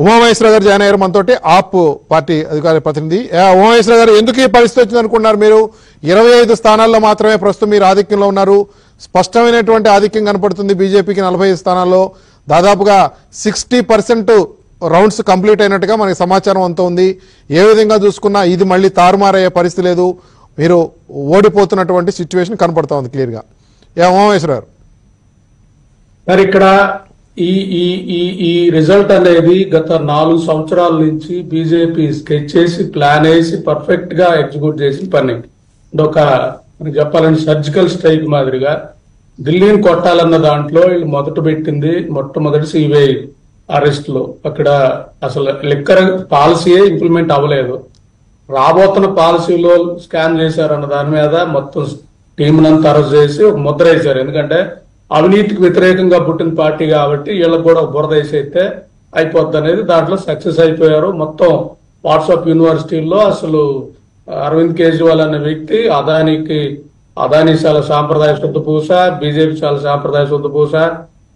ఉమామహేశ్వర గారు జాయిన్ అయ్యారు మనతోటి ఆప్ పార్టీ అధికార ప్రతినిధి. ఉమామహేశ్వర గారు, ఎందుకు ఈ పరిస్థితి వచ్చింది అనుకున్నారు? మీరు 25 స్థానాల్లో మాత్రమే ప్రస్తుతం మీరు ఆధిక్యంలో ఉన్నారు. స్పష్టమైనటువంటి ఆధిక్యం కనపడుతుంది. బీజేపీకి 45 స్థానాల్లో దాదాపుగా 60% రౌండ్స్ కంప్లీట్ అయినట్టుగా మనకి సమాచారం అంతా ఉంది. ఏ విధంగా చూసుకున్నా ఇది మళ్ళీ తారుమారయ్యే పరిస్థితి లేదు. మీరు ఓడిపోతున్నటువంటి సిచ్యువేషన్ కనపడతా ఉంది క్లియర్గా. ఉమామహేశ్వర గారు, మరి ఇక్కడ ఈ రిజల్ట్ అనేది గత 4 సంవత్సరాల నుంచి బీజేపీ స్కెచ్ చేసి ప్లాన్ వేసి పర్ఫెక్ట్ గా ఎగ్జిక్యూట్ చేసిన పని. ఒక చెప్పాలంటే సర్జికల్ స్ట్రైక్ మాదిరిగా ఢిల్లీని కొట్టాలన్న దాంట్లో వీళ్ళు మొట్టమొదటి సిబిఐ అరెస్ట్ లో అక్కడ అసలు లిక్కర్ పాలసీయే ఇంప్లిమెంట్ అవ్వలేదు. రాబోతున్న పాలసీలో స్కాన్ చేశారన్న దాని మీద మొత్తం టీంనంతా అరెస్ట్ చేసి ఒక ముద్ర వేశారు. ఎందుకంటే అవినీతికి వ్యతిరేకంగా పుట్టిన పార్టీ కాబట్టి వీళ్ళకి కూడా బురద వేసైతే అయిపోద్ది అనేది దాంట్లో సక్సెస్ అయిపోయారు. మొత్తం వాట్సాప్ యూనివర్సిటీల్లో అసలు అరవింద్ కేజ్రీవాల్ అనే వ్యక్తి అదానీ చాలా సాంప్రదాయ శుద్ధ పూస, బీజేపీ చాలా సాంప్రదాయ శుద్ధ పూస,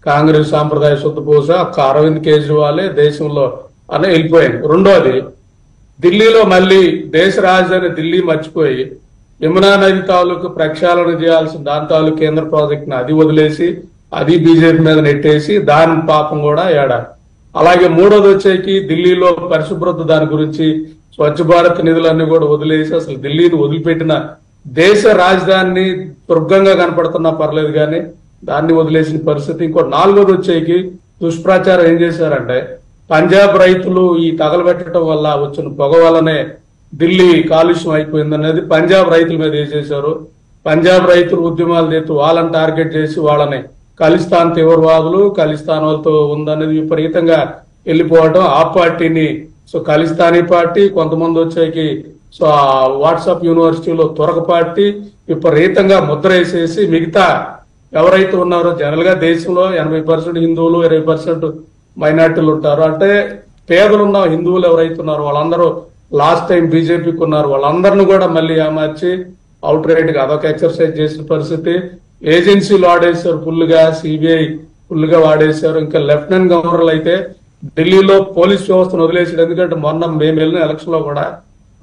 కాంగ్రెస్ సాంప్రదాయ శుద్ధ పూస, అరవింద్ కేజ్రీవాలే దేశంలో అని వెళ్ళిపోయింది. రెండోది, ఢిల్లీలో మళ్ళీ దేశ రాజధాని ఢిల్లీ మర్చిపోయి యమునా నది తాలూకు ప్రక్షాళన చేయాల్సిన దాని తాలూకు కేంద్ర ప్రాజెక్ట్ ని అది వదిలేసి అది బీజేపీ మీద నెట్టేసి దాని పాపం కూడా ఏడారు. అలాగే మూడోది వచ్చేకి ఢిల్లీలో పరిశుభ్రత దాని గురించి స్వచ్ఛ భారత్ నిధులన్నీ కూడా వదిలేసి అసలు ఢిల్లీని వదిలిపెట్టిన దేశ రాజధానిని దుర్గంగా కనపడుతున్నా పర్లేదు కానీ దాన్ని వదిలేసిన పరిస్థితి. ఇంకో నాలుగోది వచ్చేకి దుష్ప్రచారం ఏం చేశారంటే పంజాబ్ రైతులు ఈ తగలబెట్టడం వల్ల వచ్చిన పొగ వల్లనే ఢిల్లీ కాలుష్యం అయిపోయిందనేది పంజాబ్ రైతుల మీద వేసేశారు. పంజాబ్ రైతులు ఉద్యమాలు చేస్తూ వాళ్ళని టార్గెట్ చేసి వాళ్ళని ఖలిస్తాన్ తీవ్రవాదులు ఖలిస్తాన్ వాళ్ళతో ఉందనేది విపరీతంగా వెళ్ళిపోవడం. ఆ పార్టీని ఖలిస్తానీ పార్టీ, కొంతమంది వచ్చేకి వాట్సాప్ యూనివర్సిటీలో త్వరక పార్టీ విపరీతంగా ముద్ర వేసేసి మిగతా ఎవరైతే ఉన్నారో జనరల్ గా దేశంలో 80% హిందువులు 20% మైనార్టీలు ఉంటారు. అంటే పేదలున్న హిందువులు ఎవరైతే ఉన్నారో వాళ్ళందరూ లాస్ట్ టైం బీజేపీకి ఉన్నారు. వాళ్ళందరినీ కూడా మళ్ళీ ఏమార్చి అవుట్ రైట్ గా అదొక ఎక్సర్సైజ్ చేసిన పరిస్థితి. ఏజెన్సీలు వాడేశారు ఫుల్ గా, సిబిఐ ఫుల్ గా వాడేశారు. ఇంకా లెఫ్టినెంట్ గవర్నర్లు అయితే ఢిల్లీలో పోలీస్ వ్యవస్థను వదిలేసాడు. ఎందుకంటే మొన్న మేము వెళ్ళిన ఎలక్షన్ లో కూడా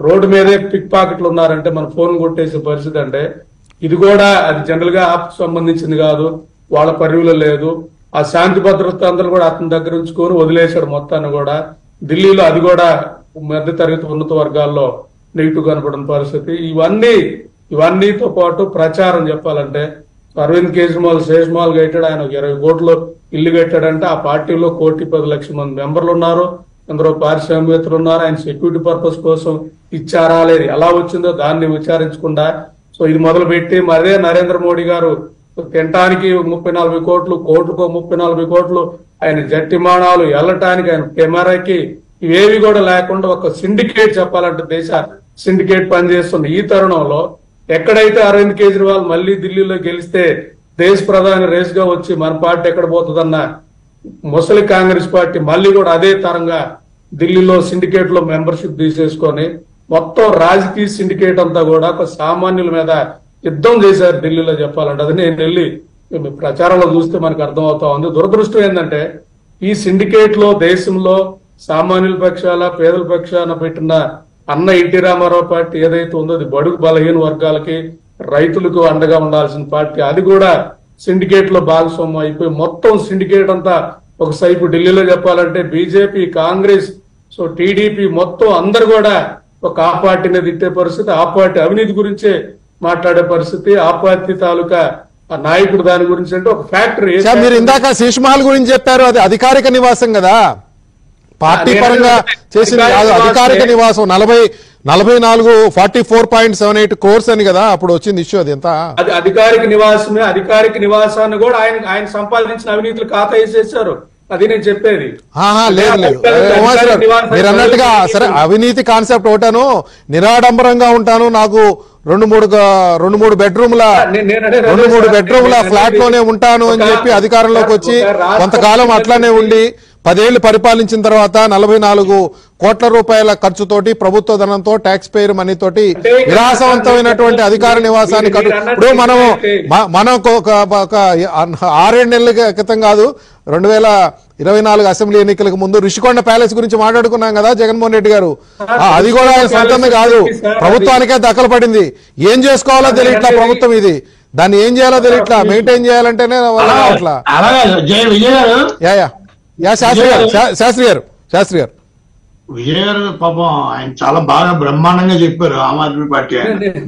రోడ్డు మీదే పిక్ పాకెట్లు ఉన్నారంటే మన ఫోన్ కొట్టేసే పరిస్థితి. అంటే ఇది కూడా అది జనరల్ గా ఆప్ సంబంధించింది కాదు, వాళ్ళ పరిధిలో లేదు. ఆ శాంతి భద్రత అందరూ కూడా అతని దగ్గర ఉంచుకొని వదిలేశాడు మొత్తాన్ని కూడా. ఢిల్లీలో అది కూడా మధ్య తరగతి ఉన్నత వర్గాల్లో నెగిటివ్ కనపడిన పరిస్థితి. ఇవన్నీతో పాటు ప్రచారం చెప్పాలంటే అరవింద్ కేజ్రీవాల్ శేష్మాల్ కట్టాడు, ఆయన 20 కోట్లు ఇల్లు కట్టాడంటే ఆ పార్టీలో 1,10,00,000 మంది మెంబర్లు ఉన్నారు, అందరూ పారిశ్రామికవేత్తలు ఉన్నారు. ఆయన సెక్యూరిటీ పర్పస్ కోసం ఇచ్చారా లేదు, ఎలా వచ్చిందో దాన్ని విచారించకుండా ఇది మొదలు పెట్టి మరే నరేంద్ర మోడీ గారు తినటానికి 30-40 కోట్లు, కోట్లకు 30-40 కోట్లు, ఆయన జట్టిమానాలు వెళ్ళటానికి, ఆయన కెమెరాకి ఇవేవి కూడా లేకుండా ఒక సిండికేట్ చెప్పాలంటే దేశ సిండికేట్ పనిచేస్తుంది. ఈ తరుణంలో ఎక్కడైతే అరవింద్ కేజ్రీవాల్ మళ్ళీ ఢిల్లీలో గెలిస్తే దేశ ప్రధాని రేస్ గా వచ్చి మన పార్టీ ఎక్కడ పోతుందన్న ముసలి కాంగ్రెస్ పార్టీ మళ్ళీ కూడా అదే తరంగా ఢిల్లీలో సిండికేట్ లో మెంబర్షిప్ తీసేసుకొని మొత్తం రాజకీయ సిండికేట్ అంతా కూడా ఒక సామాన్యుల మీద యుద్ధం చేశారు ఢిల్లీలో చెప్పాలంటే. అది నేను వెళ్ళి ప్రచారంలో చూస్తే మనకు అర్థం అవుతా ఉంది. దురదృష్టం ఏంటంటే ఈ సిండికేట్ లో దేశంలో సామాన్యుల పక్షాల పేదల పక్షాన పెట్టిన అన్న ఎన్టీ రామారావు పార్టీ ఏదైతే ఉందో అది బడుగు బలహీన వర్గాలకి రైతులకు అండగా ఉండాల్సిన పార్టీ, అది కూడా సిండికేట్ లో భాగస్వామ్యం అయిపోయి మొత్తం సిండికేట్ అంతా ఒక సైపు ఢిల్లీలో చెప్పాలంటే బీజేపీ, కాంగ్రెస్, టీడీపీ మొత్తం అందరు కూడా ఒక ఆ పార్టీని తిట్టే పరిస్థితి, ఆ పార్టీ అవినీతి గురించే మాట్లాడే పరిస్థితి, ఆ పార్టీ తాలూకా ఆ నాయకుడు దాని గురించి అంటే ఒక ఫ్యాక్టరీ. మీరు ఇందాక శేష్మహల్ గురించి చెప్పారు, అది అధికారిక నివాసం కదా, పార్టీ పరంగా చేసిన అధికారిక నివాసం 44.78 crores అని కదా అప్పుడు వచ్చింది ఇష్యూ. అది ఎంత అధికారిక నివాసమే, అధికారిక నివాసాన్ని కూడా ఆయన సంపాదించిన అవినీతులు ఖాతా వేసేసారు. అది నేను చెప్పేది. లేదు మీరు అన్నట్టుగా సరే, అవినీతి కాన్సెప్ట్ ఒకటాను, నిరాడంబరంగా ఉంటాను, నాకు 2-3 బెడ్రూమ్ల ఫ్లాట్ లోనే ఉంటాను అని చెప్పి అధికారంలోకి వచ్చి కొంతకాలం అట్లానే ఉండి 10 ఏళ్లు పరిపాలించిన తర్వాత 44 కోట్ల రూపాయల ఖర్చుతోటి ప్రభుత్వ ధనంతో ట్యాక్స్ పేయర్ మనీతోటి విలాసవంతమైనటువంటి అధికార నివాసాన్ని ఇప్పుడు మనం ఒక 6-7 నెలల క్రితం కాదు 2024 అసెంబ్లీ ఎన్నికలకు ముందు రిషికొండ ప్యాలెస్ గురించి మాట్లాడుకున్నాం కదా జగన్మోహన్ రెడ్డి గారు. అది కూడా ఆయన సొంతంగా కాదు, ప్రభుత్వానికే దఖలు పడింది. ఏం చేసుకోవాలో తెలియట్లా ప్రభుత్వం, ఇది దాన్ని ఏం చేయాలో తెలియట్లా, మెయింటైన్ చేయాలంటేనే అట్లా. శాస్త్రి గారు విజయ్ గారు పాపం ఆయన చాలా బాగా బ్రహ్మాండంగా చెప్పారు ఆమ్ ఆద్మీ పార్టీ ఆయన.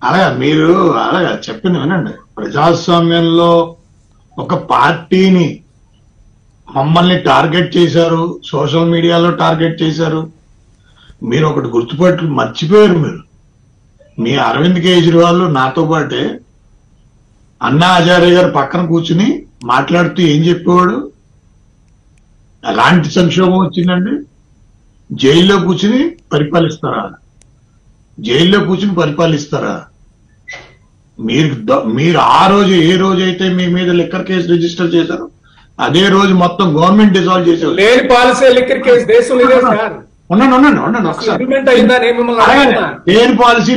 అలాగా మీరు అలాగా చెప్పింది వినండి. ప్రజాస్వామ్యంలో ఒక పార్టీని మమ్మల్ని టార్గెట్ చేశారు, సోషల్ మీడియాలో టార్గెట్ చేశారు. మీరు ఒకటి గుర్తుపట్టు మర్చిపోయారు. మీ అరవింద్ కేజ్రీవాల్ నాతో పాటే అన్నా హజారే గారు పక్కన కూర్చుని మాట్లాడుతూ ఏం చెప్పేవాడు, ఎలాంటి సంక్షోభం వచ్చిందండి, జైల్లో కూర్చుని పరిపాలిస్తారా, జైల్లో కూర్చుని పరిపాలిస్తారా? మీరు ఆ రోజు ఏ రోజైతే మీ మీద లిక్కర్ కేసు రిజిస్టర్ చేశారో అదే రోజు మొత్తం గవర్నమెంట్ డిజాల్వ్ చేశారు. లేని పాలసీ లిక్కర్ కేసు దేశంలో ఇదే సార్. ఉండండి ఒకసారి. లేని పాలసీ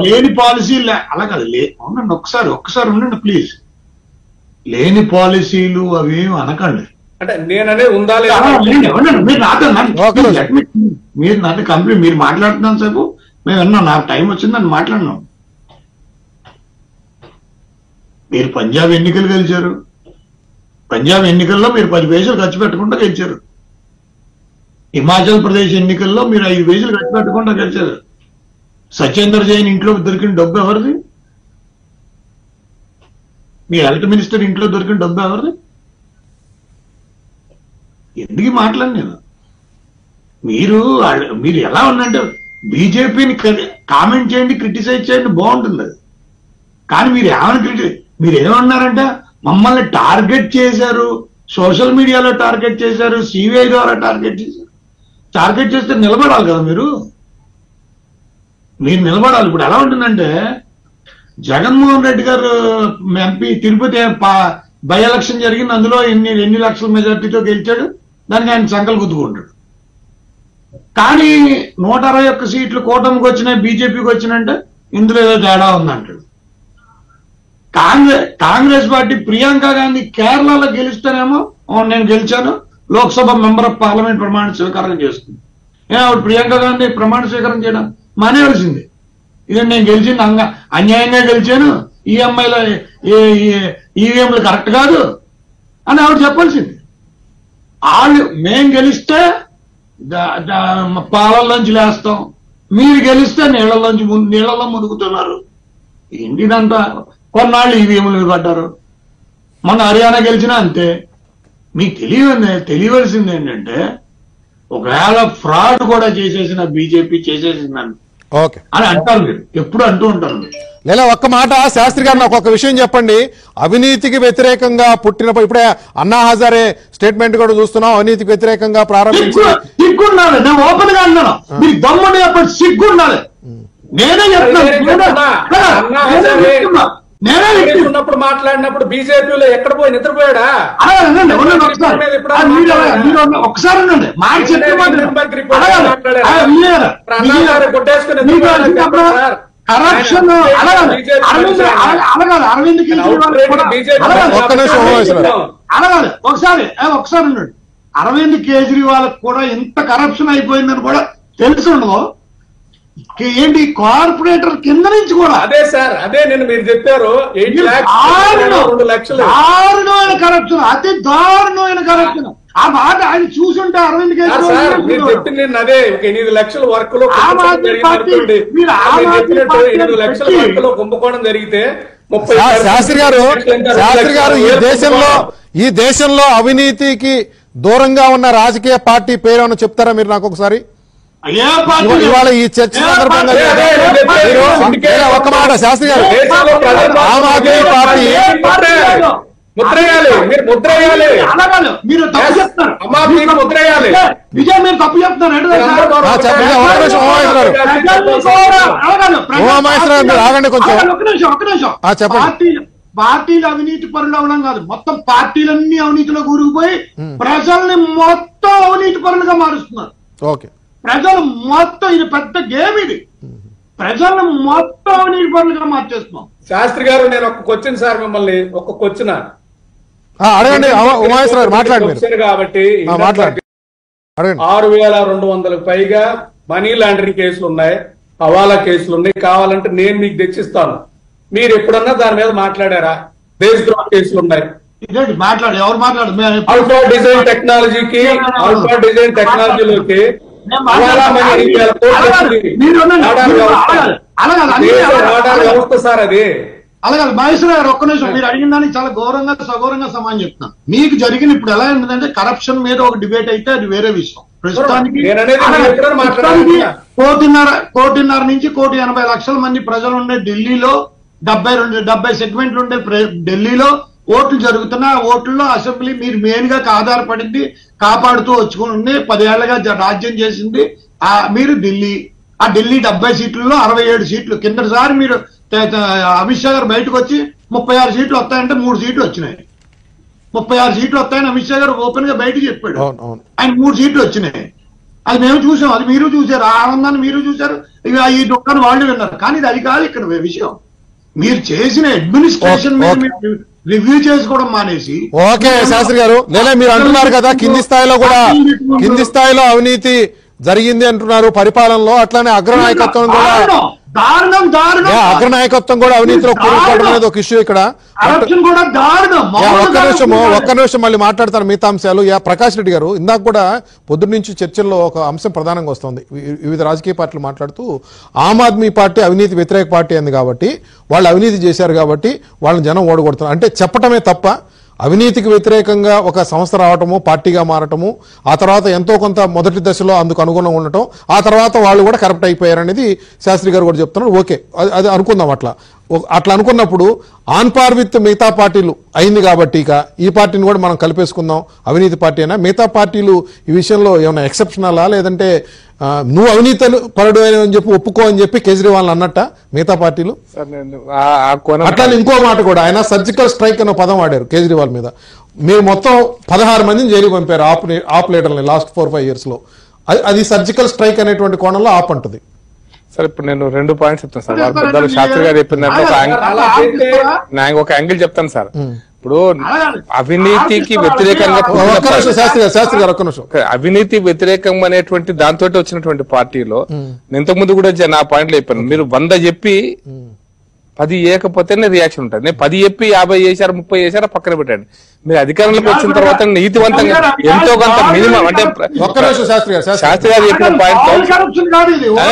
లేని పాలసీ అలా కాదు. ఉండండి ఒక్కసారి ఉండండి ప్లీజ్. లేని పాలసీలు అవేమి అనకండి. అంటే నేననే ఉందా లేదా మీరు నాతో కంప్లీట్ మీరు మాట్లాడుతున్నాను సేపు మేము విన్నాం. నాకు టైం వచ్చిందని మాట్లాడినాం. మీరు పంజాబ్ ఎన్నికలు గెలిచారు. పంజాబ్ ఎన్నికల్లో మీరు 10 పైసలు ఖర్చు పెట్టకుండా గెలిచారు. హిమాచల్ ప్రదేశ్ ఎన్నికల్లో మీరు 5 పైసలు ఖర్చు పెట్టకుండా గెలిచారు. సత్యేందర్ జైన్ ఇంట్లో దొరికిన డబ్బు ఎవరిది? మీ హెల్త్ మినిస్టర్ ఇంట్లో దొరికిన డబ్బు ఎవరిది? ఎందుకు మాట్లాడి నేను మీరు ఎలా ఉందంటే బీజేపీని కామెంట్ చేయండి, క్రిటిసైజ్ చేయండి, బాగుంటుంది అది. కానీ మీరు ఏమన్నారంటే మమ్మల్ని టార్గెట్ చేశారు, సోషల్ మీడియాలో టార్గెట్ చేశారు, సిబిఐ ద్వారా టార్గెట్ చేశారు. టార్గెట్ చేస్తే నిలబడాలి కదా మీరు నిలబడాలి. ఇప్పుడు ఎలా ఉంటుందంటే జగన్మోహన్ రెడ్డి గారు ఎంపీ తిరుపతి బై ఎలక్షన్ జరిగింది, అందులో ఎన్ని లక్షల మెజార్టీతో గెలిచాడు, దానికి ఆయన సంకలు గుద్దుకుంటాడు. కానీ 161 సీట్లు కూటమికి వచ్చినాయి, బీజేపీకి వచ్చినంటే ఇందులో ఏదో తేడా ఉందంటాడు. కాంగ్రెస్ పార్టీ ప్రియాంక గాంధీ కేరళలో గెలిస్తేనేమో నేను గెలిచాను, లోక్సభ మెంబర్ ఆఫ్ పార్లమెంట్ ప్రమాణ స్వీకారం చేస్తుంది. ఆవిడ ప్రియాంక గాంధీ ప్రమాణ స్వీకారం చేయడం మానేవలసింది. ఇదే నేను గెలిచింది అన్యాయంగా గెలిచాను, ఈఎంఐల ఈవీఎంలు కరెక్ట్ కాదు అని ఆవిడ చెప్పాల్సింది. మేం గెలిస్తే పాలల్లోంచి లేస్తాం, మీరు గెలిస్తే నీళ్లలో మునుగుతున్నారు. ఏంటిదంతా కొన్నాళ్ళు ఈవీఎంలు పడ్డారు. మొన్న హర్యానా గెలిచినా అంతే. మీకు తెలియవలసింది ఏంటంటే ఒకవేళ ఫ్రాడ్ కూడా చేసేసిన బీజేపీ చేసేసిందని అని అంటారు. మీరు ఎప్పుడు అంటూ ఉంటారు. లేదా ఒక్క మాట శాస్త్రి గారు నాకు ఒక విషయం చెప్పండి. అవినీతికి వ్యతిరేకంగా పుట్టినప్పుడు ఇప్పుడే అన్నా హజారే స్టేట్మెంట్ కూడా చూస్తున్నాం. అవినీతికి వ్యతిరేకంగా ప్రారంభించి సిగ్గుండాలి. నేను ఓపెన్ గా అన్నాను, మీకు దమ్ముండి అప్పుడు సిగ్గుండాలి. నేనే ఉన్నప్పుడు మాట్లాడినప్పుడు బీజేపీలో ఎక్కడ పోయి నిద్రపోయాడా? ఒకసారి కరప్షన్ అరవింద్ అలాగే ఒకసారి ఉన్నాడు. అరవింద్ కేజ్రీవాల్ కూడా ఎంత కరప్షన్ అయిపోయిందని కూడా తెలుసు ఉండదు. ఏంటి కార్పొరేటర్ కింద నుంచి కూడా అదే సార్, అదే నేను మీరు చెప్పారు 8 లక్షలు దారుణమైన కరప్షన్, అతి దారుణమైన కరప్షన్. ఆ మాట ఆయన చూసుంటే అరవింద్ కేజ్రీవాల్ మీరు చెప్పింది అదే. 8 లక్షల వర్క్ లో 8 లక్షల వర్క్ లో కుంభకోణం జరిగితే శాస్త్రి గారు ఈ దేశంలో అవినీతికి దూరంగా ఉన్న రాజకీయ పార్టీ పేరు చెప్తారా మీరు నాకు ఒకసారి? ఇవాళ ఈ చర్చ సందర్భంగా ఒక్క మాట శాస్త్రి గారు, ఆమ్ ఆద్మీ పార్టీ మీరు తప్పు చెప్తున్నారు. విజయ్ మీరు తప్పు చెప్తున్నారు. ఆగండి కొంచెం చెప్పండి. పార్టీలు అవినీతి పరులు అవడం కాదు, మొత్తం పార్టీలన్నీ అవినీతిలో కూరుకుపోయి ప్రజల్ని మొత్తం అవినీతి పరులుగా మారుస్తున్నారు. ఓకే, ప్రజలు మొత్తం ఇది పెద్ద గేమ్, ఇది ప్రజలను మొత్తం అవినీతి పరులుగా మార్చేస్తున్నాం. శాస్త్రి గారు నేను ఒక క్వశ్చన్ సార్, మిమ్మల్ని ఒక క్వశ్చన్ అడగండి. ఉమాయేశ్వర గారు మాట్లాడండి. కాబట్టి మాట్లాడండి. 6200 పైగా మనీ లాండరింగ్ కేసులు ఉన్నాయి, హవాలా కేసులు ఉన్నాయి. కావాలంటే నేను మీకు తెచ్చిస్తాను. మీరు ఎప్పుడన్నా దాని మీద మాట్లాడారా? దేశద్రోహ కేసులు ఉన్నాయి. మాట్లాడు, ఎవరు మాట్లాడు? ఆల్ఫా డిజైన్ టెక్నాలజీకి, ఆల్ఫా డిజైన్ టెక్నాలజీలోకి వ్యవస్థ సార్ అది. అలాగే మహేశ్వర గారు ఒక్క నిమిషం, మీరు అడిగిన దానికి చాలా గౌరవంగా సగౌరవంగా సమాధానం చెప్తున్నాను. మీకు జరిగిన ఇప్పుడు ఎలా ఉంటుందంటే కరప్షన్ మీద ఒక డిబేట్ అయితే అది వేరే విషయం. ప్రస్తుతానికి 1.5 నుంచి 1.80 మంది ప్రజలు ఉండే ఢిల్లీలో 70 సెగ్మెంట్లు ఉండే ఢిల్లీలో ఓట్లు జరుగుతున్నా ఓట్లలో అసెంబ్లీ మీరు మెయిన్ గా ఆధారపడింది కాపాడుతూ వచ్చుకుని 10 ఏళ్లుగా రాజ్యం చేసింది మీరు ఢిల్లీ. ఆ ఢిల్లీ 70 సీట్లలో 67 సీట్లు. కిందసారి మీరు అమిత్ షా గారు బయటకు వచ్చి 36 సీట్లు వస్తాయంటే 3 సీట్లు వచ్చినాయి. 36 సీట్లు వస్తాయని అమిత్ షా గారు ఓపెన్ గా బయటకు చెప్పాడు. ఆయన 3 సీట్లు వచ్చినాయి. అది మేము చూసాం, అది మీరు చూసారు, ఆ ఆనందాన్ని మీరు చూసారు, ఇక ఈ దుఃఖాన్ని వాళ్ళు విన్నారు. కానీ ఇది అది కాదు ఇక్కడ విషయం. మీరు చేసిన అడ్మినిస్ట్రేషన్ మీద మీరు రివ్యూ చేసుకోవడం మానేసి. ఓకే శాస్త్రి గారు, లేదా మీరు అంటున్నారు కదా కింది స్థాయిలో అవినీతి జరిగింది అంటున్నారు పరిపాలనలో, అట్లానే అగ్రనాయకత్వం కూడా అగ్రనాయకత్వం కూడా అవినీతిలో కూరుకోవడం అనేది ఒక ఇష్యూ ఇక్కడ. ఒక్క నిమిషం మళ్ళీ మాట్లాడతాను మిగతా అంశాలు. ప్రకాష్ రెడ్డి గారు, ఇందాక కూడా పొద్దున్న నుంచి చర్చల్లో ఒక అంశం ప్రధానంగా వస్తుంది. వివిధ రాజకీయ పార్టీలు మాట్లాడుతూ ఆమ్ ఆద్మీ పార్టీ అవినీతి వ్యతిరేక పార్టీ అయింది కాబట్టి, వాళ్ళు అవినీతి చేశారు కాబట్టి వాళ్ళని జనం ఓడగొడుతున్నారు అంటే చెప్పటమే తప్ప అవినీతికి వ్యతిరేకంగా ఒక సంస్థ రావటము, పార్టీగా మారటము, ఆ తర్వాత ఎంతో కొంత మొదటి దశలో అందుకు అనుగుణంగా ఉండటం, ఆ తర్వాత వాళ్ళు కూడా కరప్ట్ అయిపోయారనేది శాస్త్రి గారు కూడా చెప్తున్నారు. ఓకే, అది అనుకుందాం. అట్లా అనుకున్నప్పుడు ఆన్ పార్ విత్ మిగతా పార్టీలు అయింది కాబట్టి ఇక ఈ పార్టీని కూడా మనం కలిపేసుకుందాం అవినీతి పార్టీ అయినా. మిగతా పార్టీలు ఈ విషయంలో ఏమైనా ఎక్సెప్షనలా, లేదంటే నువ్వు అవినీతి పరుడు అని చెప్పి ఒప్పుకో అని చెప్పి కేజ్రీవాల్ అన్నట్ట మిగతా పార్టీలు? అట్లానే ఇంకో మాట కూడా, ఆయన సర్జికల్ స్ట్రైక్ అనే పదం వాడారు కేజ్రీవాల్ మీద. మీరు మొత్తం 16 మందిని జైలుకి పంపారు ఆప్ లీడర్ని లాస్ట్ 4-5 years లో. అది సర్జికల్ స్ట్రైక్ అనేటువంటి కోణంలో ఆప్ అంటుంది. సార్ ఇప్పుడు నేను 2 పాయింట్స్ చెప్తాను సార్. పెద్దలు శాస్త్రి గారు చెప్పిన నేను ఒక యాంగిల్ చెప్తాను సార్. ఇప్పుడు అవినీతికి వ్యతిరేకంగా అవినీతి వ్యతిరేకం అనేటువంటి దాంతో వచ్చినటువంటి పార్టీలో ఇంతకుముందు కూడా నా పాయింట్లు చెప్పాను. మీరు 100 చెప్పి 10 ఏకపోతేనే రియాక్షన్ ఉంటుంది. నేను 10 చెప్పి 50 చేశారు 30 చేశారు పక్కన పెట్టండి. మీరు అధికారంలోకి వచ్చిన తర్వాత నీతివంతంగా ఎంతో కొంత మినిమం అంటే శాస్త్రి గారు చెప్పిన పాయింట్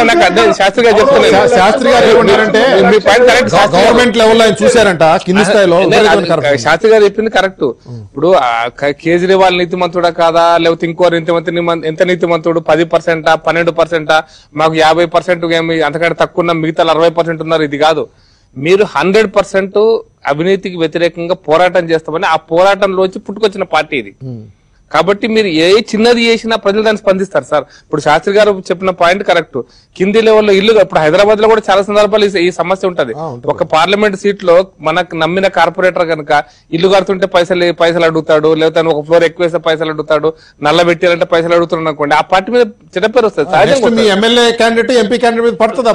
నాకు అర్థం. శాస్త్రి గారు చెప్తున్నారు, శాస్త్రి గారు ఏమంటారంటే మీ పాయింట్ కరెక్ట్. గవర్నమెంట్ లెవెల్లో ఆయన చూశారంట కింది స్థాయిలో. శాస్త్రి గారు చెప్పింది కరెక్ట్. ఇప్పుడు కేజ్రీవాల్ నీతిమంతుడా కాదా, లేకపోతే ఇంకో ఎంత నీతిమంతుడు, 10%, 12%, మాకు 50% అంతకంటే తక్కువ ఉన్న మిగతా 60% ఉన్నారు, ఇది కాదు. మీరు 100% అవినీతికి వ్యతిరేకంగా పోరాటం చేస్తామని ఆ పోరాటంలోంచి పుట్టుకొచ్చిన పార్టీ ఇది. కాబట్టి మీరు ఏ చిన్నది చేసినా ప్రజలు దాన్ని స్పందిస్తారు సార్. ఇప్పుడు శాస్త్రి గారు చెప్పిన పాయింట్ కరెక్ట్. కింది లెవెల్లో ఇల్లు, ఇప్పుడు హైదరాబాద్ లో కూడా చాలా సందర్భాలు ఈ సమస్య ఉంటది. ఒక పార్లమెంట్ సీట్ లో మనకు నమ్మిన కార్పొరేటర్ కనుక ఇల్లు కడుతుంటే పైసలు అడుగుతాడు, లేకపోతే ఒక ఫ్లోర్ ఎక్కువ వేస్తే పైసలు అడుగుతాడు, నల్ల పెట్టాలంటే పైసలు అడుగుతున్నాడు అనుకోండి, ఆ పార్టీ మీద చెడ్డ పేరు వస్తుంది.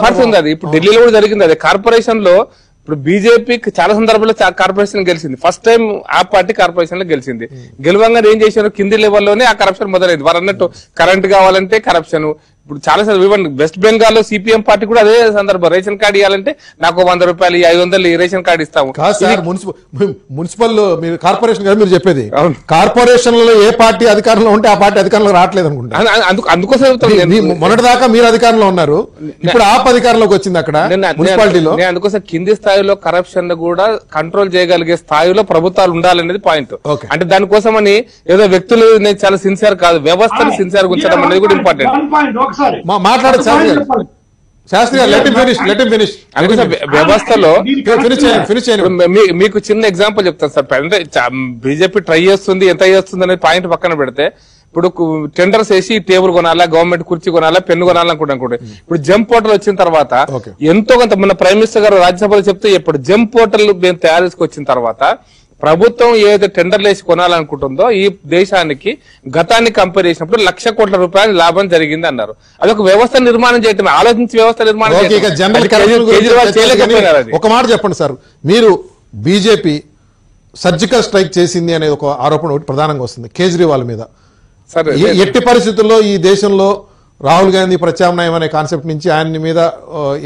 పడుతుంది అది. ఇప్పుడు ఢిల్లీలో కూడా జరిగింది అది. కార్పొరేషన్ లో ఇప్పుడు బీజేపీకి చాలా సందర్భాల్లో కార్పొరేషన్ గెలిచింది. ఫస్ట్ టైం ఆ పార్టీ కార్పొరేషన్ లో గెలిచింది. గెలవంగా ఏం చేశారు, కింది లెవెల్లోనే ఆ కరప్షన్ మొదలైంది. వారు అన్నట్టు కరెంట్ కావాలంటే కరప్షన్. ఇప్పుడు చాలా ఈవెన్ వెస్ట్ బెంగాల్ లో సిపిఎం పార్టీ కూడా అదే సందర్భం. రేషన్ కార్డు ఇవ్వాలంటే నాకు 100 రూపాయలు 500 రేషన్ కార్డు ఇస్తాము. మున్సిపల్ మీరు కార్పొరేషన్ కదా మీరు చెప్పేది. కార్పొరేషన్ లో ఏ పార్టీ అధికారంలో ఉంటే ఆ పార్టీ అధికారంలో రావట్లేదు అనుకుంటా. అందుకోసం మొన్నటిదాకా మీరు అధికారంలో ఉన్నారు, ఇప్పుడు ఆప్ అధికారంలోకి వచ్చింది అక్కడ మున్సిపాలిటీలో. అందుకోసం కింది స్థాయిలో కరప్షన్ కూడా కంట్రోల్ చేయగలిగే స్థాయిలో ప్రభుత్వాలు ఉండాలనేది పాయింట్. అంటే దానికోసం అని ఏదో వ్యక్తులు నేను చాలా సిన్సియర్ కాదు, వ్యవస్థను సిన్సియర్ ఉంచడం అనేది కూడా ఇంపార్టెంట్. మాట్లాడదు శాస్త్రి గారు, వ్యవస్థలో మీకు చిన్న ఎగ్జాంపుల్ చెప్తాను సార్. అంటే బీజేపీ ట్రై చేస్తుంది, ఎంత చేస్తుంది అనే పాయింట్ పక్కన పెడితే, ఇప్పుడు టెండర్స్ వేసి టేబుల్ కొనాలా, గవర్నమెంట్ కుర్చీ కొనాలా, పెన్ను కొనాలనుకుంటే ఇప్పుడు జంప్ పోర్టల్ వచ్చిన తర్వాత ఎంతో కొంత మన ప్రైమ్ మినిస్టర్ గారు రాజ్యసభలో చెప్తే ఇప్పుడు జంప్ పోర్టల్ మేము తయారు చేసుకొచ్చిన తర్వాత ప్రభుత్వం ఏదైతే టెండర్లు వేసి కొనాలనుకుంటుందో ఈ దేశానికి గతాన్ని కంపేర్ చేసినప్పుడు 1,00,000 కోట్ల రూపాయల లాభం జరిగింది అన్నారు. అదొక వ్యవస్థ నిర్మాణం చేయటం, ఆలోచించి వ్యవస్థ నిర్మాణం చేయలేకపోయినారు. ఒక మాట చెప్పండి సార్, మీరు బీజేపీ సర్జికల్ స్ట్రైక్ చేసింది అనేది ఒక ఆరోపణ ఒకటి ప్రధానంగా వస్తుంది కేజ్రీవాల్ మీద. ఎట్టి పరిస్థితుల్లో ఈ దేశంలో రాహుల్ గాంధీ ప్రత్యామ్నాయం అనే కాన్సెప్ట్ నుంచి ఆయన మీద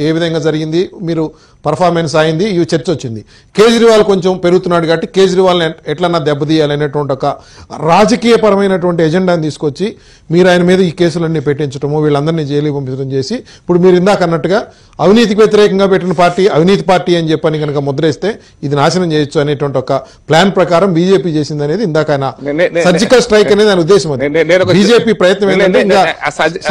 ఏ విధంగా జరిగింది, మీరు పర్ఫార్మెన్స్ అయింది, ఈ చర్చ వచ్చింది. కేజ్రీవాల్ కొంచెం పెరుగుతున్నాడు కాబట్టి కేజ్రీవాల్ని ఎట్లన్నా దెబ్బతీయాలనేటువంటి ఒక రాజకీయపరమైనటువంటి ఎజెండాని తీసుకొచ్చి మీరు ఆయన మీద ఈ కేసులన్నీ పెట్టించడము, వీళ్ళందరినీ జైలుకి పంపించడం చేసి ఇప్పుడు మీరు ఇందాక అన్నట్టుగా అవినీతికి వ్యతిరేకంగా పెట్టిన పార్టీ అవినీతి పార్టీ అని చెప్పని కనుక ముద్రేస్తే ఇది నాశనం చేయొచ్చు అనేటువంటి ఒక ప్లాన్ ప్రకారం బీజేపీ చేసింది అనేది ఇందాక ఆయన సర్జికల్ స్ట్రైక్ అనేది ఆయన ఉద్దేశం. బీజేపీ ప్రయత్నం ఏంటంటే ఇంకా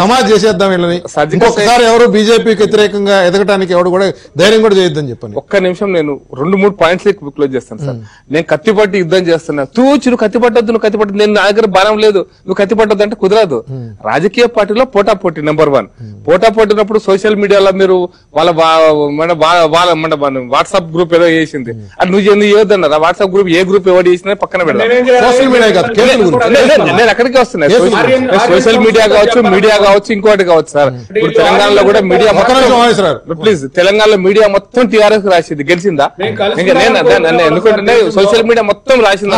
సమాజ్ చేసేద్దాం వీళ్ళని, ఇంకొకసారి ఎవరు బీజేపీకి వ్యతిరేకంగా ఎదగటానికి ఎవరు కూడా ధైర్యం కూడా చేయొద్దని చెప్పండి. ఒక్క నిమిషం నేను 2-3 పాయింట్స్ క్లోజ్ చేస్తాను సార్. నేను కత్తిపట్టి యుద్ధం చేస్తున్నా, నువ్వు కత్తిపట్టద్దు, నువ్వు కత్తిపట్టదు, నేను నా దగ్గర బలం లేదు, నువ్వు కత్తిపట్టద్దు అంటే కుదరదు. రాజకీయ పార్టీలో పోటాపోటీ నెంబర్ 1. పోటాపోటీనప్పుడు సోషల్ మీడియాలో మీరు వాళ్ళ వాట్సాప్ గ్రూప్ ఏదో చేసింది, అది నువ్వు ఎందుకు చేయొద్దన్నారు. వాట్సాప్ గ్రూప్ ఏ గ్రూప్ ఎవరు చేసినా పక్కన పెడతాను. నేను అక్కడికి వస్తున్నా. సోషల్ మీడియా కావచ్చు, మీడియా కావచ్చు, ఇంకోటి కావచ్చు సార్. ఇప్పుడు తెలంగాణలో కూడా మీడియా ప్లీజ్, తెలంగాణలో మీడియా మొత్తం టీఆర్ఎస్ రాసింది, గెలిచిందా? ఎందుకంటే సోషల్ మీడియా మొత్తం రాసింది.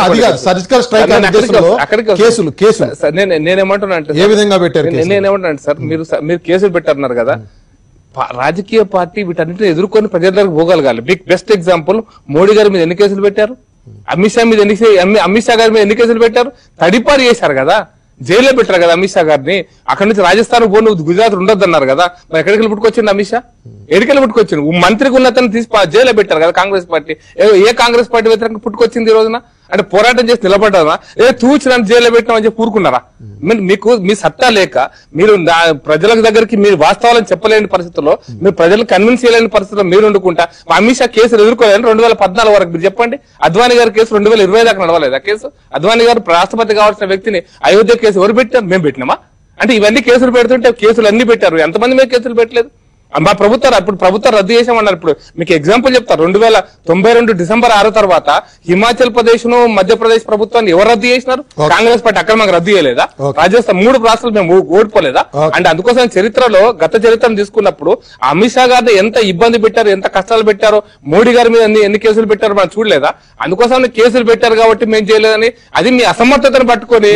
నేనేమంటున్నా అంటే ఏ విధంగా పెట్టారు, నేనేమంటున్నా సార్, మీరు కేసులు పెట్టారన్నారు కదా, రాజకీయ పార్టీ వీటన్నిటిని ఎదుర్కొని ప్రజల దగ్గరకు పోగలగాలి. మీకు బెస్ట్ ఎగ్జాంపుల్ మోడీ గారి మీద ఎన్ని కేసులు పెట్టారు, అమిత్ షా గారి మీద ఎన్ని కేసులు పెట్టారు, తడిపారు చేశారు కదా, జైల్లో పెట్టారు కదా అమిత్ షా గారిని. అక్కడి నుంచి రాజస్థాన్ పోను, గుజరాత్ ఉండొద్దు అన్నారు కదా, మరి ఎక్కడికి పుట్టుకొచ్చింది అమిత్ షా? ఎడికెళ్ళి పుట్టుకొచ్చింది? మంత్రికి ఉన్నతను తీసి జైల్లో పెట్టారు కదా కాంగ్రెస్ పార్టీ. ఏ కాంగ్రెస్ పార్టీ వ్యతిరేకంగా పుట్టుకొచ్చింది ఈ రోజున? అంటే పోరాటం చేసి నిలబడ్డారా? తూచినట్టు జైల్లో పెట్టినామని చెప్పి ఊరుకున్నారా? మీకు మీ సత్తా లేక మీరు ప్రజల దగ్గరికి మీరు వాస్తవాలను చెప్పలేని పరిస్థితుల్లో, మీరు ప్రజలను కన్విన్స్ చేయలేని పరిస్థితుల్లో మీరు వండుకుంటా అమిత్ షా కేసులు ఎదుర్కోలేని 2014 వరకు. మీరు చెప్పండి, అద్వానీ గారి కేసు 2020 దాకా నడవలేదు ఆ కేసు. అద్వానీ గారు రాష్ట్రపతి కావాల్సిన వ్యక్తిని అయోధ్య కేసు ఎవరు పెట్టారు? మేము పెట్టినామా? అంటే ఇవన్నీ కేసులు పెడుతుంటే కేసులు అన్ని పెట్టారు, ఎంతమంది మీద కేసులు పెట్టలేదు? మా ప్రభుత్వం ఇప్పుడు ప్రభుత్వం రద్దు చేసామన్నారు. ఇప్పుడు మీకు ఎగ్జాంపుల్ చెప్తారు, 2092 డిసెంబర్ 6 తర్వాత హిమాచల్ ప్రదేశ్ ను మధ్యప్రదేశ్ ప్రభుత్వాన్ని ఎవరు రద్దు చేసినారు? కాంగ్రెస్ పార్టీ. అక్కడ మాకు రద్దు చేయలేదా? రాజస్థాన్ 3 రాష్ట్రాలు మేము ఓడిపోలేదా? అంటే అందుకోసం చరిత్రలో గత చరిత్రను తీసుకున్నప్పుడు అమిత్ షా గారిని ఎంత ఇబ్బంది పెట్టారు, ఎంత కష్టాలు పెట్టారో, మోడీ గారి మీద ఎన్ని కేసులు పెట్టారో మనం చూడలేదా? అందుకోసం కేసులు పెట్టారు కాబట్టి మేము చేయలేదని, అది మీ అసమర్థతను పట్టుకొని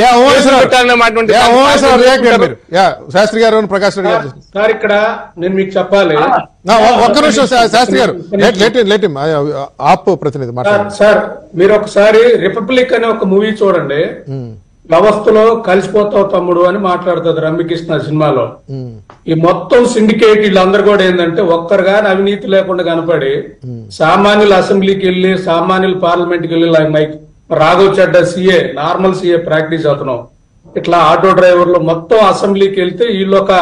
శాస్త్రి గారు, ప్రకాష్ రెడ్డి గారు. సార్ ఇక్కడ నేను మీకు చెప్పాలి, ఒక్క నిమిషం శాస్త్రి గారు, ఆప్ ప్రతినిధి సార్. మీరు ఒకసారి రిపబ్లిక్ అనే ఒక మూవీ చూడండి. వ్యవస్థలో కలిసిపోతావు తమ్ముడు అని మాట్లాడుతుంది రమ్యకృష్ణ సినిమాలో. ఈ మొత్తం సిండికేట్ వీళ్ళందరూ కూడా ఏంటంటే ఒక్కరుగా అవినీతి లేకుండా కనపడి సామాన్యులు అసెంబ్లీకి వెళ్ళి, సామాన్యులు పార్లమెంట్కి వెళ్ళి, Raghav Chadha CA, normal CA practice అవుతున్నాం, ఇట్లా ఆటో డ్రైవర్లు మొత్తం అసెంబ్లీకి వెళ్తే వీళ్ళు ఒక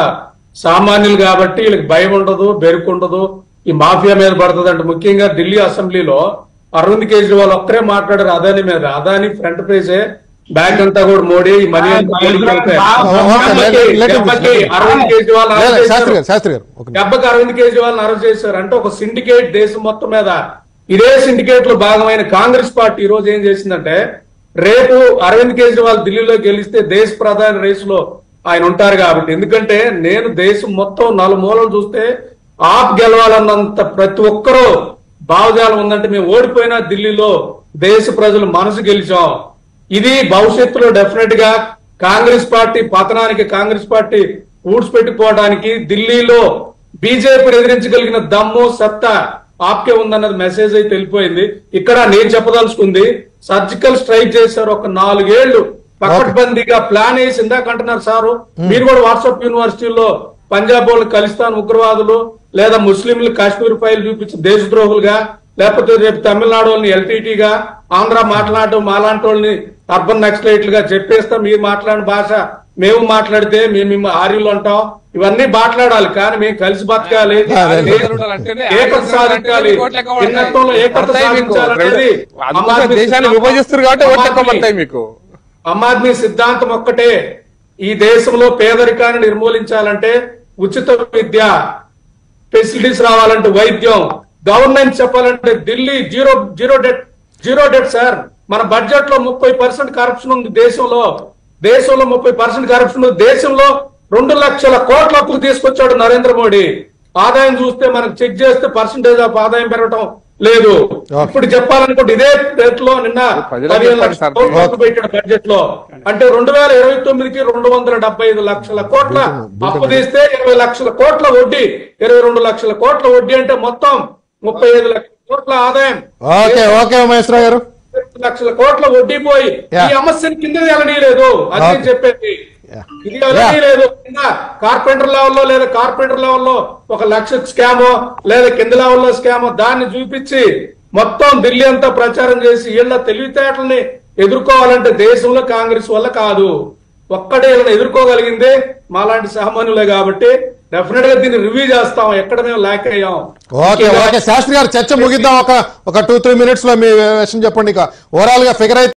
సామాన్యులు కాబట్టి వీళ్ళకి భయం ఉండదు, బెరుకు ఉండదు, ఈ మాఫియా మీద పడుతుంది అంటే. ముఖ్యంగా ఢిల్లీ అసెంబ్లీలో అరవింద్ కేజ్రీవాల్ ఒక్కరే మాట్లాడారు అదాని మీద. అదాని ఫ్రంట్ పేజే, బ్యాక్ అంతా కూడా మోడీ, మనీ అంతా అరవింద్ కేజ్రీవాల్ దెబ్బకి అరవింద్ కేజ్రీవాల్ అరెస్ట్ చేశారు. అంటే ఒక సిండికేట్ దేశం మొత్తం మీద. ఇదే సిండికేట్ లో భాగమైన కాంగ్రెస్ పార్టీ ఈ రోజు ఏం చేసిందంటే, రేపు అరవింద్ కేజ్రీవాల్ ఢిల్లీలో గెలిస్తే దేశ ప్రధాని రేసులో ఆయన ఉంటారు కాబట్టి, ఎందుకంటే నేను దేశం మొత్తం 4 మూలలు చూస్తే ఆప్ గెలవాలన్నంత ప్రతి ఒక్కరూ భావజాలం ఉందంటే, మేము ఓడిపోయినా ఢిల్లీలో దేశ ప్రజలు మనసు గెలిచాం. ఇది భవిష్యత్తులో డెఫినెట్ గా కాంగ్రెస్ పార్టీ పతనానికి, కాంగ్రెస్ పార్టీ ఊడ్చిపెట్టుకోవడానికి ఢిల్లీలో బీజేపీని ఎదిరించగలిగిన దమ్ము, సత్తా ఆప్కే ఉందన్నది మెసేజ్ అయితే వెళ్ళిపోయింది. ఇక్కడ నేను చెప్పదలుచుకుంది, సర్జికల్ స్ట్రైక్ చేశారు, ఒక 4 ఏళ్లు పకడ్బందీగా ప్లాన్ వేసి. ఇందాక అంటున్నారు సారు, మీరు కూడా వాట్సాప్ యూనివర్సిటీలో పంజాబ్ వాళ్ళు ఖలిస్తాన్ ఉగ్రవాదులు, లేదా ముస్లింలు కాశ్మీర్ ఫైల్ చూపించి దేశద్రోహులుగా, లేకపోతే రేపు తమిళనాడు వాళ్ళని ఎల్టీటీగా, ఆంధ్ర మాట్లాడడం మాలాంటి వాళ్ళని అర్బన్ నక్సలైట్లుగా చెప్పేస్తాం. మీరు మాట్లాడిన భాష మేము మాట్లాడితే మేము ఆర్యులు అంటాం. ఇవన్నీ మాట్లాడాలి, కానీ మేము కలిసి బతకాలి, ఏకత సాధించాలి, భిన్నత్వంలో ఏకత సాధించాలనేది దేశాన్ని విభజిస్తారు కాబట్టి ఆమ్ ఆద్మీ సిద్ధాంతం ఒక్కటే. ఈ దేశంలో పేదరికాన్ని నిర్మూలించాలంటే ఉచిత విద్య, ఫెసిలిటీస్ రావాలంటే వైద్యం, గవర్నెన్స్ చెప్పాలంటే ఢిల్లీ జీరో డెట్ సార్. మన బడ్జెట్ లో 30% కరప్షన్ ఉంది దేశంలో 30% కరప్షన్ ఉంది. దేశంలో 2 లక్షల కోట్ల అప్పులు తీసుకొచ్చాడు నరేంద్ర మోడీ. ఆదాయం చూస్తే మనకు చెక్ చేస్తే పర్సంటేజ్ ఆఫ్ ఆదాయం పెరగటం లేదు. ఇప్పుడు చెప్పాలనుకుంటే ఇదే రేట్ లో నిన్న 15 లక్షల కోట్లు పెట్టాడు బడ్జెట్ లో. అంటే 2029కి 275 లక్షల కోట్ల అప్పు తీస్తే 20 లక్షల కోట్ల వడ్డీ, 22 లక్షల కోట్ల వడ్డీ అంటే మొత్తం 35 లక్షల కోట్ల ఆదాయం. ఓకే మహేశ్వరరావు గారు, లక్షల కోట్ల వడ్డీ పోయి ఈ సమస్యని కింద వెళ్ళనీయలేదు. అది చెప్పేది ఇది వెళ్ళనీయలేదు. కింద కార్పెంటర్ లెవెల్లో లేదా కార్పెంటర్ లెవెల్లో 1 లక్ష స్కామో లేదా కింద లెవెల్లో స్కామో దాన్ని చూపించి మొత్తం ఢిల్లీ అంతా ప్రచారం చేసి వీళ్ళ తెలివితేటల్ని ఎదుర్కోవాలంటే దేశంలో కాంగ్రెస్ వల్ల కాదు. ఒక్కడే వీళ్ళని ఎదుర్కోగలిగిందే మాలాంటి సామాన్యులే. కాబట్టి డెఫినెట్ గా దీన్ని రివ్యూ చేస్తాం ఎక్కడ మేము ల్యాక్ అయ్యాం. ఓకే శాస్త్రి గారు, చర్చ ముగిద్దాం. ఒక 2-3 minutes లో మీ విషయం చెప్పండి. ఓవరాల్ గా ఫిగర్ అయితే